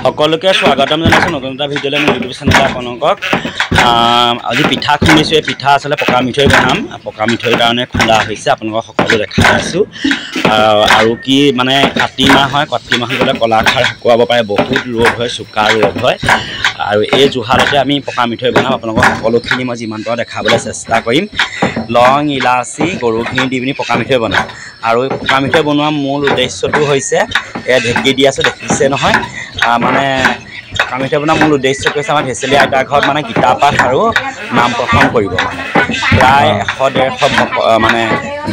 সকলোকে স্বাগতম জনাইছোঁ নতুন এটা ভিডিঅ'লৈ মোৰ ইউটিউব চেনেলত আপোনালোকক আজি পিঠা খুন্দিছোঁ। এই পিঠা আচলতে পকা মিঠৈ বনাম। পকা মিঠৈৰ কাৰণে খোলা হৈছে, আপোনালোকক সকলো দেখাই আছোঁ। আৰু কি মানে কাতি মাহ হয়, কাতি মাহত গ'লে কলাখাৰ শুকুৱাব পাৰে, বহুত ৰ'দ হয়, চোকা ৰ'দ হয়। আৰু এই জুহালতে আমি পকা মিঠৈ বনাম। আপোনালোকক সকলোখিনি মই যিমান পাৰোঁ দেখাবলৈ চেষ্টা কৰিম। লং, ইলাচি, গৰু ঘিউ দি পিনি পকা মিঠৈ বনাম। আৰু এই পকা মিঠৈ বনোৱা মূল উদ্দেশ্যটো হৈছে এয়া ঢেঁকী দি আছোঁ, দেখিছে নহয়। মানে পকা মিঠৈ বনোৱা মূল উদ্দেশ্যটো হৈছে আমাৰ ভেচেলি আইতাৰ ঘৰত মানে গীতা পাঠ আৰু নাম প্ৰসংগ কৰিব। মানে প্ৰায় 100-150 মানে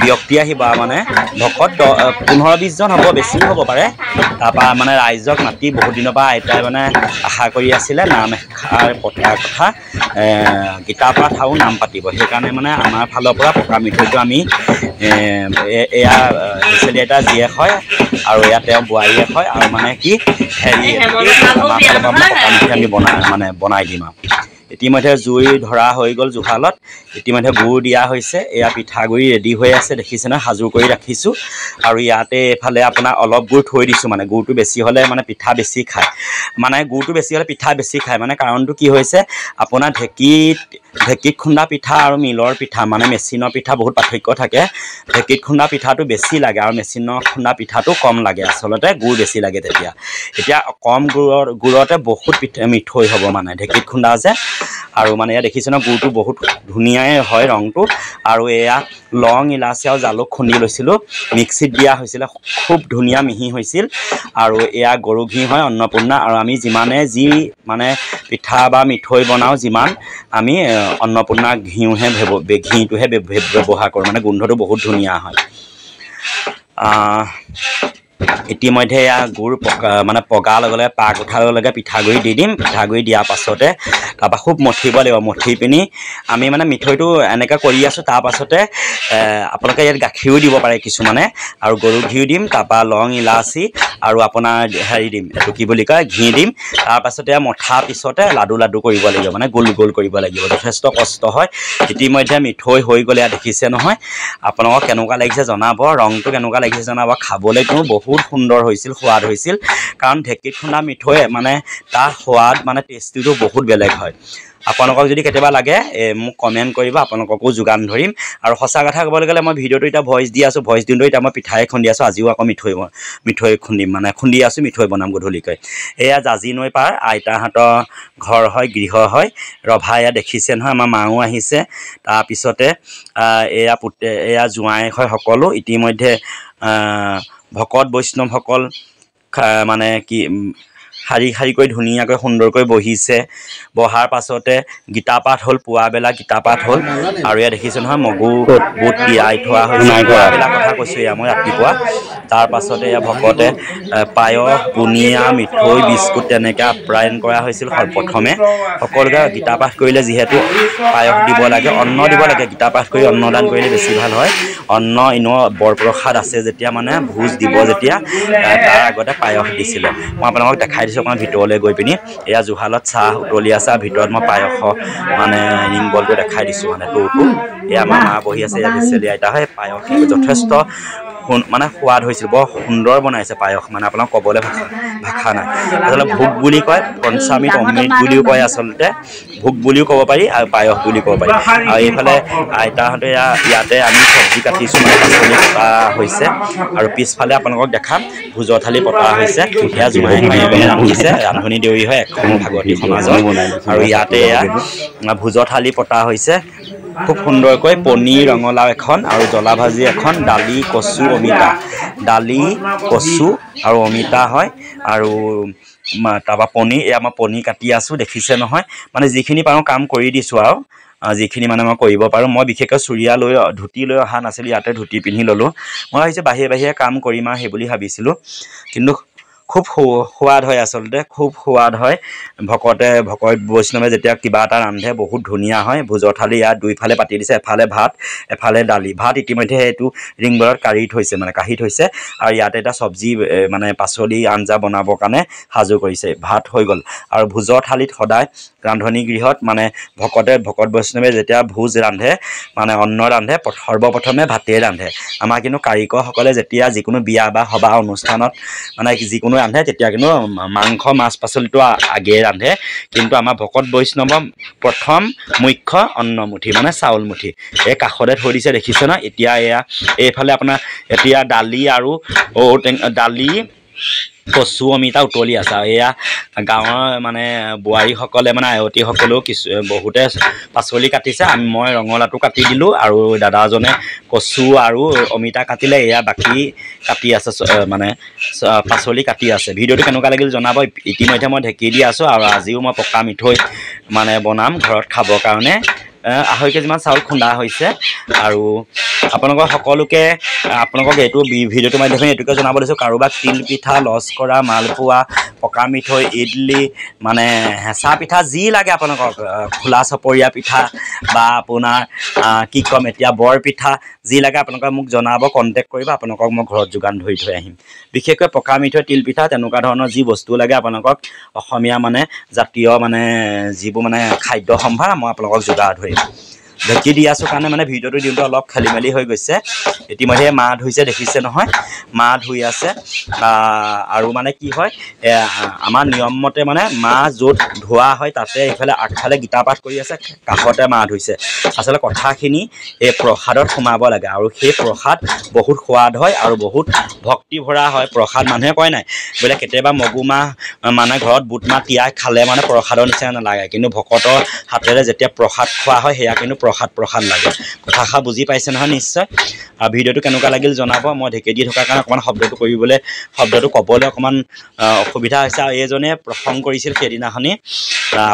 ব্যক্তি আহিব, মানে ভকত 15-20 জন হ'ব, বেছিও হ'ব পাৰে। তাৰপৰা মানে ৰাইজক মাতি বহুত দিনৰ পৰা আইতাই মানে আশা কৰি আছিলে নাম এষাৰ পতাৰ কথা, গীতা পাঠ আৰু নাম পাতিব। সেইকাৰণে মানে আমাৰ ফালৰ পৰা পকা মিঠৈটো আমি এয়া ভেচেলি আইতাৰ জীয়েক হয় আৰু এয়া তেওঁ বোৱাৰীয়েক হয়। আৰু মানে কি হেৰি আমাৰ ফালৰ পৰা মানে পকা মিঠৈ আমি বনাই দিম। আৰু ইতিমধ্যে জুই ধৰা হৈ গ'ল জুহালত, ইতিমধ্যে গুড় দিয়া হৈছে। এয়া পিঠাগুড়ি ৰেডি হৈ আছে, দেখিছে নহয়, সাজু কৰি ৰাখিছোঁ। আৰু ইয়াতে এইফালে আপোনাৰ অলপ গুড় থৈ দিছোঁ, মানে গুড়টো বেছি হ'লে মানে পিঠা বেছি খায়, মানে গুড়টো বেছি হ'লে পিঠা বেছি খায়। মানে কাৰণটো কি হৈছে, আপোনাৰ ঢেঁকীত খুন্দা পিঠা আৰু মিলৰ পিঠা মানে মেচিনৰ পিঠা বহুত পাৰ্থক্য থাকে। ঢেঁকীত খুন্দা পিঠাটো বেছি লাগে আৰু মেচিনৰ খুন্দা পিঠাটো কম লাগে, আচলতে গুড় বেছি লাগে তেতিয়া। এতিয়া কম গুড়তে বহুত মিঠৈ হ'ব, মানে ঢেঁকীত খুন্দা যে। আৰু মানে এয়া দেখিছে ন, গুড়টো বহুত ধুনীয়াই হয় ৰংটো। আৰু এয়া লং, ইলাচি আৰু জালুক খুন্দি লৈছিলোঁ, মিক্সিত দিয়া হৈছিলে, খুব ধুনীয়া মিহি হৈছিল। আৰু এয়া গৰু ঘিউ হয়, অন্নপূৰ্ণা। আৰু আমি যিমানে যি মানে পিঠা বা মিঠৈ বনাওঁ, যিমান আমি অন্নপূৰ্ণা ঘিউটোহে ব্যৱহাৰ কৰোঁ, মানে গোন্ধটো বহুত ধুনীয়া হয়। ইতিমধ্যে এয়া গুড় পগাৰ লগে লগে পাক উঠাৰ লগে লগে পিঠাগুড়ি দি দিম। পিঠাগুড়ি দিয়াৰ পাছতে তাৰপৰা খুব মঠিব লাগিব। মঠি পিনি আমি মানে মিঠৈটো এনেকৈ কৰি আছোঁ। তাৰপাছতে আপোনালোকে ইয়াত গাখীৰো দিব পাৰে কিছুমানে, আৰু গৰু ঘিউ দিম, তাৰপৰা লং, ইলাচি আৰু আপোনাৰ হেৰি দিম, এইটো কি বুলি কয়, ঘি দিম। তাৰপাছতে মঠাৰ পিছতে লাডু কৰিব লাগিব, মানে গোল গোল কৰিব লাগিব, যথেষ্ট কষ্ট হয়। ইতিমধ্যে মিঠৈ হৈ গ'লে ইয়াত দেখিছে নহয়। আপোনালোকক কেনেকুৱা লাগিছে জনাব, ৰংটো কেনেকুৱা লাগিছে জনাব। খাবলৈতো বহুত সুন্দৰ হৈছিল, সোৱাদ হৈছিল। কাৰণ ঢেঁকীত খুন্দা মিঠৈ মানে তাৰ সোৱাদ মানে টেষ্টিটো বহুত বেলেগ হয়। আপোনালোকক যদি কেতিয়াবা লাগে মোক কমেণ্ট কৰিব, আপোনালোককো যোগান ধৰিম। আৰু সঁচা কথা ক'বলৈ গ'লে মই ভিডিঅ'টো এতিয়া ভইচ দি আছোঁ, ভইচ দিওঁতে এতিয়া মই পিঠাই খুন্দি আছোঁ। আজিও আকৌ মিঠৈ খুন্দিম, মানে খুন্দি আছোঁ, মিঠৈ বনাম গধূলিকৈ। এয়া জাজি নৈ পাৰ আইতাহঁতৰ ঘৰ হয়, গৃহ হয়, ৰভা। এয়া দেখিছে নহয়, আমাৰ মাও আহিছে। তাৰপিছতে এয়া জোঁৱাই হয় সকলো। ইতিমধ্যে ভকত বৈষ্ণৱসকল মানে কি শাৰী শাৰীকৈ ধুনীয়াকৈ সুন্দৰকৈ বহিছে। বহাৰ পাছতে গীতা পাঠ হ'ল, পুৱাবেলা গীতা পাঠ হ'ল। আৰু এয়া দেখিছোঁ নহয়, মগু বুট তিয়াই থোৱা হৈছে, পুৱাবেলা কথা কৈছোঁ, এয়া মই ৰাতিপুৱা। তাৰপাছতে এয়া ভকতে পায়স, বুনিয়া, মিঠৈ, বিস্কুট তেনেকৈ আপ্যায়ন কৰা হৈছিল। প্ৰথমে সকলোকে গীতা পাঠ কৰিলে যিহেতু পায়স দিব লাগে, অন্ন দিব লাগে। গীতা পাঠ কৰি অন্নদান কৰিলে বেছি ভাল হয়। অন্ন এনেও বৰপ্ৰসাদ আছে যেতিয়া, মানে ভোজ দিব যেতিয়া, তাৰ আগতে পায়স দিছিলে। মই আপোনালোকক দেখাই দিছোঁ অকণমান ভিতৰলৈ গৈ পিনি। এয়া জুহালত চাহ উতলি আছে, ভিতৰত মই পায়স মানে ৰিং বলটো দেখাই দিছোঁ, মানে টৌটো। এয়া আমাৰ মা বহি আছে, এয়া ভেচেলি আইতা হয়। পায়স যথেষ্ট মানে সোৱাদ হৈছিল, বৰ সুন্দৰ বনাইছে পায়স, মানে আপোনাক ক'বলৈ ভাষা নাই। আচলতে ভোগ বুলি কয়, পঞ্চামৃত অমৃত বুলিও কয়। আচলতে ভোগ বুলিও ক'ব পাৰি আৰু পায়স বুলিও ক'ব পাৰি। আৰু এইফালে আইতাহঁতে ইয়াতে আমি চব্জি কাটিছোঁ, মানে পাচলি কটা হৈছে। আৰু পিছফালে আপোনালোকক দেখাম ভোজৰ থালি পতা হৈছে। এয়া জোঁৱাই মাৰি পিনে ৰান্ধিছে, ৰান্ধনি দেউৰী হয় এখন ভাগৱতী সমাজৰ। আৰু ইয়াতে এয়া ভোজৰ থালি পতা হৈছে খুব সুন্দৰকৈ। পনীৰ, ৰঙালাও এখন আৰু জ্বলা ভাজি এখন, দালি, কচু, অমিতা। দালি, কচু আৰু অমিতা হয়। আৰু তাৰপৰা পনীৰ, এয়া মই পনীৰ কাটি আছোঁ, দেখিছে নহয়। মানে যিখিনি পাৰোঁ কাম কৰি দিছোঁ, আৰু যিখিনি মানে মই কৰিব পাৰোঁ। মই বিশেষকৈ চুৰিয়া ধুতি লৈ অহা নাছিলোঁ, ইয়াতে ধুতি পিন্ধি ল'লোঁ। মই ভাবিছোঁ বাহিৰে বাহিৰে কাম কৰিম আৰু সেইবুলি ভাবিছিলোঁ, কিন্তু খুব সোৱাদ হয়, আচলতে খুব সোৱাদ হয়। ভকত বৈষ্ণৱে যেতিয়া কিবা এটা ৰান্ধে বহুত ধুনীয়া হয়। ভোজৰ থালি ইয়াত দুইফালে পাতি দিছে, এফালে ভাত, এফালে দালি। ভাত ইতিমধ্যে এইটো ৰিংবৰত কাঢ়ি থৈছে। আৰু ইয়াতে এটা চব্জি মানে পাচলি আঞ্জা বনাবৰ কাৰণে সাজু কৰিছে। ভাত হৈ গ'ল। আৰু ভোজৰ থালিত সদায় ৰান্ধনি গৃহত মানে ভকত বৈষ্ণৱে যেতিয়া ভোজ ৰান্ধে মানে অন্ন ৰান্ধে সৰ্বপ্ৰথমে ভাতেই ৰান্ধে আমাৰ কিন্তু কাৰিকৰসকলে যেতিয়া যিকোনো বিয়া বা সভা অনুষ্ঠানত মানে যিকোনো ৰান্ধে তেতিয়া কিন্তু মাংস মাছ পাচলিটো আগেয়ে ৰান্ধে কিন্তু আমাৰ ভকত বৈষ্ণৱ প্ৰথম মুখ্য অন্নমুঠি মানে চাউলমুঠি এই কাষতে থৈ দিছে দেখিছে ন এতিয়া এয়া এইফালে আপোনাৰ এতিয়া দালি আৰু দালি কচু অমিতা উতলি আছে আৰু এয়া গাঁৱৰ মানে বোৱাৰীসকলে মানে আয়তীসকলেও বহুতে পাচলি কাটিছে মই ৰঙালাওটো কাটি দিলোঁ আৰু দাদাজনে কচু আৰু অমিতা কাটিলে এয়া বাকী কাটি আছে মানে পাচলি কাটি আছে ভিডিঅ'টো কেনেকুৱা লাগিল জনাব ইতিমধ্যে মই ঢেঁকী দি আছোঁ আৰু আজিও মই পকা মিঠৈ মানে বনাম ঘৰত খাবৰ কাৰণে 2.5 কেজিমান চাউল খুন্দা হৈছে আৰু আপোনালোকৰ সকলোকে আপোনালোকক এইটো ভিডিঅ'টোৰ মাধ্যমে এইটোকে জনাব দিছোঁ কাৰোবাক তিল পিঠা লস্কৰা মালপোৱা পকা মিঠৈ ইডলি মানে হেঁচা পিঠা যি লাগে আপোনালোকক খোলা চপৰীয়া পিঠা বা আপোনাৰ কি ক'ম এতিয়া বৰ পিঠা যি লাগে আপোনালোকে মোক জনাব কণ্টেক্ট কৰিব আপোনালোকক মই ঘৰত যোগান ধৰি থৈ আহিম বিশেষকৈ পকা মিঠৈ তিল পিঠা তেনেকুৱা ধৰণৰ যি বস্তু লাগে আপোনালোকক অসমীয়া মানে জাতীয় মানে যিবোৰ মানে খাদ্য সম্ভাৰ মই আপোনালোকক যোগান ধৰিম ঢেঁকী দি আছোঁ কাৰণে মানে ভিডিঅ'টো দিওঁতে অলপ খেলি মেলি হৈ গৈছে ইতিমধ্যে মাহ ধুইছে দেখিছে নহয় মাহ ধুই আছে আৰু মানে কি হয় আমাৰ নিয়ম মতে মানে মাহ য'ত ধোৱা হয় তাতে এইফালে আগফালে গীতা পাঠ কৰি আছে কাষতে মাহ ধুইছে আচলতে কথাখিনি এই প্ৰসাদত সোমাব লাগে আৰু সেই প্ৰসাদ বহুত সোৱাদ হয় আৰু বহুত ভক্তি ভৰা হয় প্ৰসাদ মানুহে কয় নাই বোলে কেতিয়াবা মগুমাহ মানে ঘৰত বুটমাহ তিয়াই খালে মানে প্ৰসাদৰ নিচিনা নালাগে কিন্তু ভকতৰ হাতেৰে যেতিয়া প্ৰসাদ খোৱা হয় সেয়া কিন্তু প্ৰসাদ লাগে কথাষাৰ বুজি পাইছে নহয় নিশ্চয় আৰু ভিডিঅ'টো কেনেকুৱা লাগিল জনাব মই ঢেঁকী দি থকাৰ কাৰণে অকণমান শব্দটো ক'বলৈ অকণমান অসুবিধা হৈছে আৰু এইজনে প্ৰসংগ কৰিছিল সেইদিনাখনি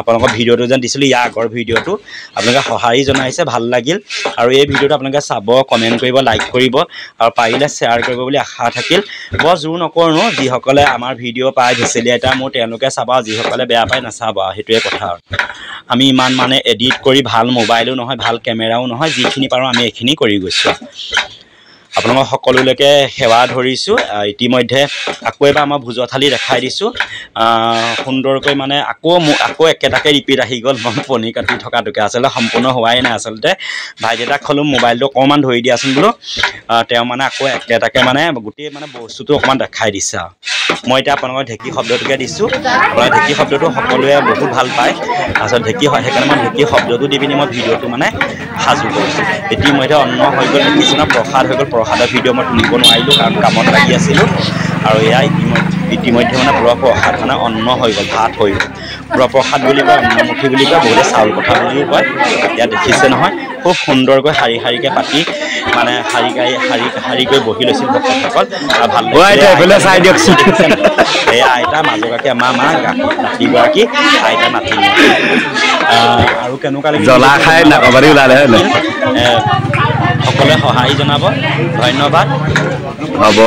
আপোনালোকৰ ভিডিঅ'টো যেন দিছিলোঁ ইয়াৰ আগৰ ভিডিঅ'টো আপোনালোকে সঁহাৰি জনাইছে ভাল লাগিল আৰু এই ভিডিঅ'টো আপোনালোকে চাব কমেণ্ট কৰিব লাইক কৰিব আৰু পাৰিলে শ্বেয়াৰ কৰিব বুলি আশা থাকিল বৰ জোৰ নকৰোঁ যিসকলে আমাৰ ভিডিঅ' পায় ভেচেলি আইতা মোৰ তেওঁলোকে চাব যিসকলে বেয়া পায় নাচাব সেইটোৱে কথা আৰু আমি ইমান মানে এডিট কৰি ভাল মোবাইলো নহয় ভাল কেমেৰাও নহয় যিখিনি পাৰোঁ আমি এইখিনি কৰি গৈছোঁ আপোনালোকক সকলোলৈকে সেৱা ধৰিছোঁ ইতিমধ্যে আকৌ এবাৰ আমাৰ ভোজৰ থালি দেখাই দিছোঁ সুন্দৰকৈ মানে আকৌ একেটাকে ৰিপিট আহি গ'ল মই পনীৰ কাটি থকাটোকে আচলতে সম্পূৰ্ণ হোৱাই নাই আচলতে ভাইটিটাক ক'লোঁ মোবাইলটো অকণমান ধৰি দিয়াচোন বোলো তেওঁ মানে আকৌ একেটাকে মানে গোটেই মানে বস্তুটো অকণমান দেখাই দিছে আৰু মই এতিয়া আপোনালোকৰ ঢেঁকী শব্দটোকে দিছোঁ আপোনাৰ ঢেঁকী শব্দটো সকলোৱে বহুত ভাল পায় আচলতে ঢেঁকী হয় সেইকাৰণে মই ঢেঁকী শব্দটো দি পিনি মই ভিডিঅ'টো মানে সাজু কৰিছোঁ ইতিমধ্যে অন্ন হৈ গ'ল দেখিছোঁ প্ৰসাদ হৈ গ'ল প্ৰসাদৰ ভিডিঅ' মই তুলিব নোৱাৰিলোঁ কাৰণ কামত লাগি আছিলোঁ আৰু এয়া ইতিমধ্যে মানে প্ৰসাদ মানে অন্ন হৈ গ'ল ভাত হৈ গ'ল প্ৰসাদ বুলি কয় অন্নমুঠি বুলি কয় বহুতে চাউল কথা বুলিও কয় ইয়াত দেখিছে নহয় খুব সুন্দৰকৈ শাৰীকৈ পাতি মানে শাৰীকৈ বহি লৈছিল ভকতসকল ভাল এই আইতা মাজগৰাকী আমাৰ মা নাতিগৰাকী আইতা নাতি আৰু কেনেকুৱা লাগিল জ্বলা খাই নাকবাৰী ওলালে সকলোৱে সঁহাৰি জনাব ধন্যবাদ হ'ব